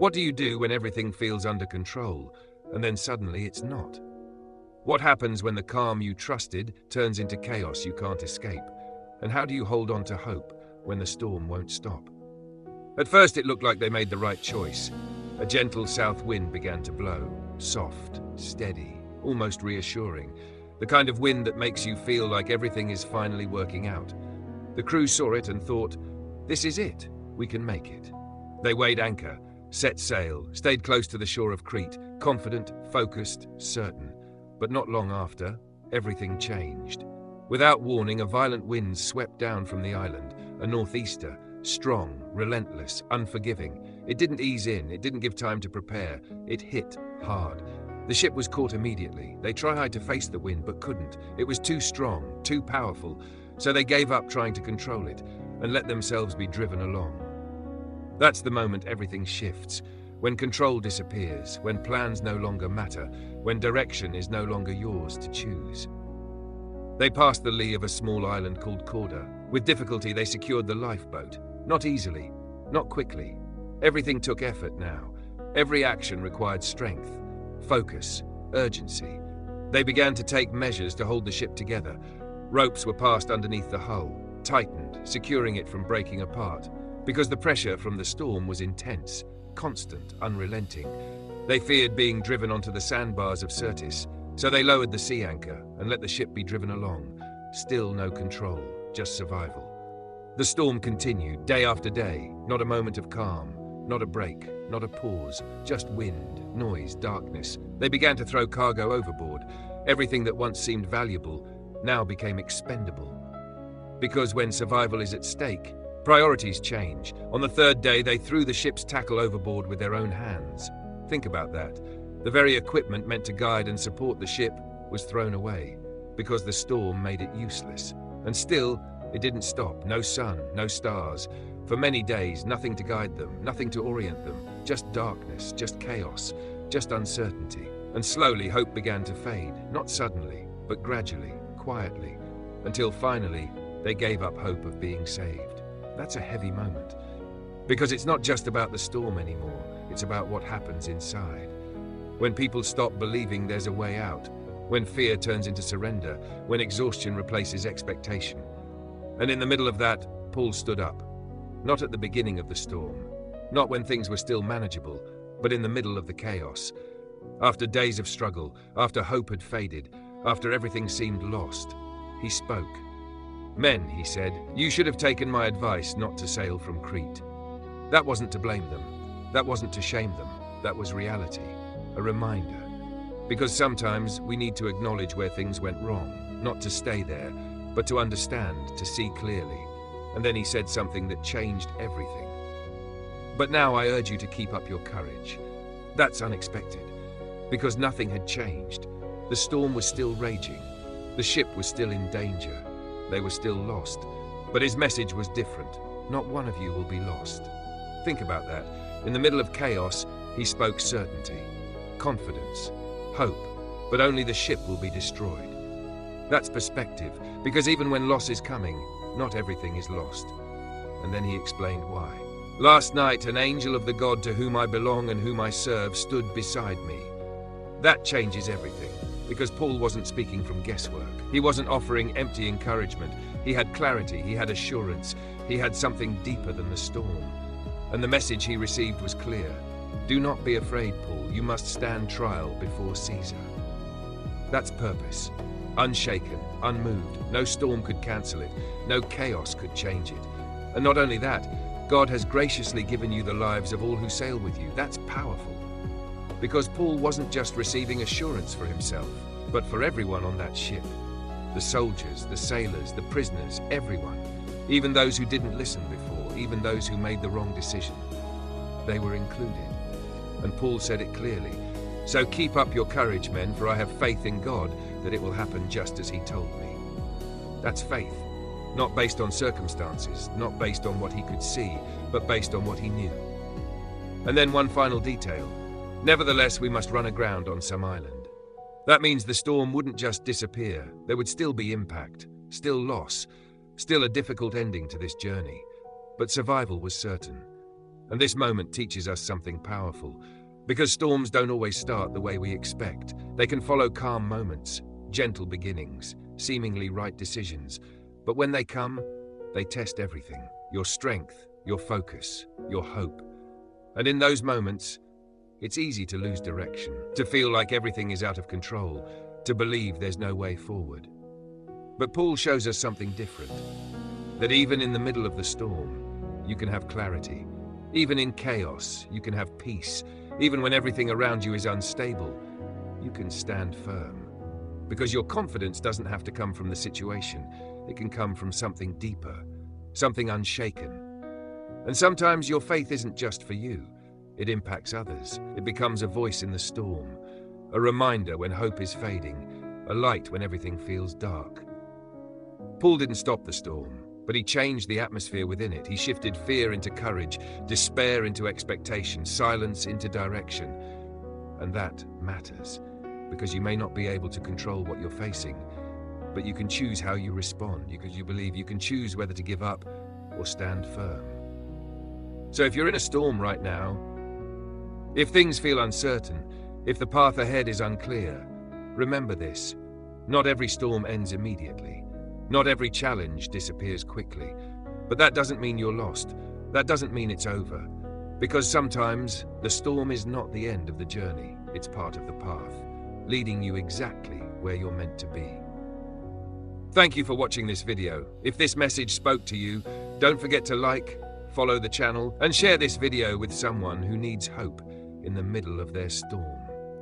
What do you do when everything feels under control, and then suddenly it's not? What happens when the calm you trusted turns into chaos you can't escape? And how do you hold on to hope when the storm won't stop? At first it looked like they made the right choice. A gentle south wind began to blow, soft, steady, almost reassuring. The kind of wind that makes you feel like everything is finally working out. The crew saw it and thought, this is it, we can make it. They weighed anchor, set sail, stayed close to the shore of Crete, confident, focused, certain. But not long after, everything changed. Without warning, a violent wind swept down from the island, a northeaster, strong, relentless, unforgiving. It didn't ease in, it didn't give time to prepare, it hit hard. The ship was caught immediately. They tried to face the wind but couldn't. It was too strong, too powerful, so they gave up trying to control it and let themselves be driven along. That's the moment everything shifts, when control disappears, when plans no longer matter, when direction is no longer yours to choose. They passed the lee of a small island called Corda. With difficulty they secured the lifeboat. Not easily, not quickly. Everything took effort now. Every action required strength, focus, urgency. They began to take measures to hold the ship together. Ropes were passed underneath the hull, tightened, securing it from breaking apart. Because the pressure from the storm was intense, constant, unrelenting. They feared being driven onto the sandbars of Syrtis, so they lowered the sea anchor and let the ship be driven along. Still no control, just survival. The storm continued, day after day, not a moment of calm, not a break, not a pause, just wind, noise, darkness. They began to throw cargo overboard. Everything that once seemed valuable now became expendable. Because when survival is at stake, priorities change. On the third day, they threw the ship's tackle overboard with their own hands. Think about that. The very equipment meant to guide and support the ship was thrown away because the storm made it useless. And still, it didn't stop. No sun, no stars. For many days, nothing to guide them, nothing to orient them. Just darkness, just chaos, just uncertainty. And slowly, hope began to fade. Not suddenly, but gradually, quietly, until finally, they gave up hope of being saved. That's a heavy moment. Because it's not just about the storm anymore. It's about what happens inside. When people stop believing there's a way out, when fear turns into surrender, when exhaustion replaces expectation. And in the middle of that, Paul stood up. Not at the beginning of the storm, not when things were still manageable, but in the middle of the chaos. After days of struggle, after hope had faded, after everything seemed lost, he spoke. "Men," he said, "you should have taken my advice not to sail from Crete." That wasn't to blame them. That wasn't to shame them. That was reality. A reminder. Because sometimes we need to acknowledge where things went wrong, not to stay there, but to understand, to see clearly. And then he said something that changed everything. "But now I urge you to keep up your courage." That's unexpected, because nothing had changed. The storm was still raging. The ship was still in danger. They were still lost. But his message was different. Not one of you will be lost. Think about that. In the middle of chaos, he spoke certainty, confidence, hope, but only the ship will be destroyed. That's perspective, because even when loss is coming, not everything is lost. And then he explained why. "Last night, an angel of the God to whom I belong and whom I serve stood beside me." That changes everything, because Paul wasn't speaking from guesswork. He wasn't offering empty encouragement. He had clarity, he had assurance, he had something deeper than the storm. And the message he received was clear. "Do not be afraid, Paul. You must stand trial before Caesar." That's purpose. Unshaken, unmoved. No storm could cancel it. No chaos could change it. And not only that, God has graciously given you the lives of all who sail with you. That's powerful. Because Paul wasn't just receiving assurance for himself, but for everyone on that ship. The soldiers, the sailors, the prisoners, everyone. Even those who didn't listen before, even those who made the wrong decision. They were included. And Paul said it clearly. "So keep up your courage, men, for I have faith in God that it will happen just as he told me." That's faith. Not based on circumstances, not based on what he could see, but based on what he knew. And then one final detail. Nevertheless, we must run aground on some island. That means the storm wouldn't just disappear. There would still be impact, still loss, still a difficult ending to this journey. But survival was certain. And this moment teaches us something powerful, because storms don't always start the way we expect. They can follow calm moments, gentle beginnings, seemingly right decisions. But when they come, they test everything: your strength, your focus, your hope. And in those moments, it's easy to lose direction, to feel like everything is out of control, to believe there's no way forward. But Paul shows us something different, that even in the middle of the storm, you can have clarity. Even in chaos, you can have peace. Even when everything around you is unstable, you can stand firm. Because your confidence doesn't have to come from the situation. It can come from something deeper, something unshaken. And sometimes your faith isn't just for you. It impacts others. It becomes a voice in the storm, a reminder when hope is fading, a light when everything feels dark. Paul didn't stop the storm, but he changed the atmosphere within it. He shifted fear into courage, despair into expectation, silence into direction. And that matters, because you may not be able to control what you're facing, but you can choose how you respond, because you believe you can choose whether to give up or stand firm. So if you're in a storm right now, if things feel uncertain, if the path ahead is unclear, remember this: not every storm ends immediately. Not every challenge disappears quickly. But that doesn't mean you're lost. That doesn't mean it's over. Because sometimes the storm is not the end of the journey. It's part of the path, leading you exactly where you're meant to be. Thank you for watching this video. If this message spoke to you, don't forget to like, follow the channel, and share this video with someone who needs hope in the middle of their storm.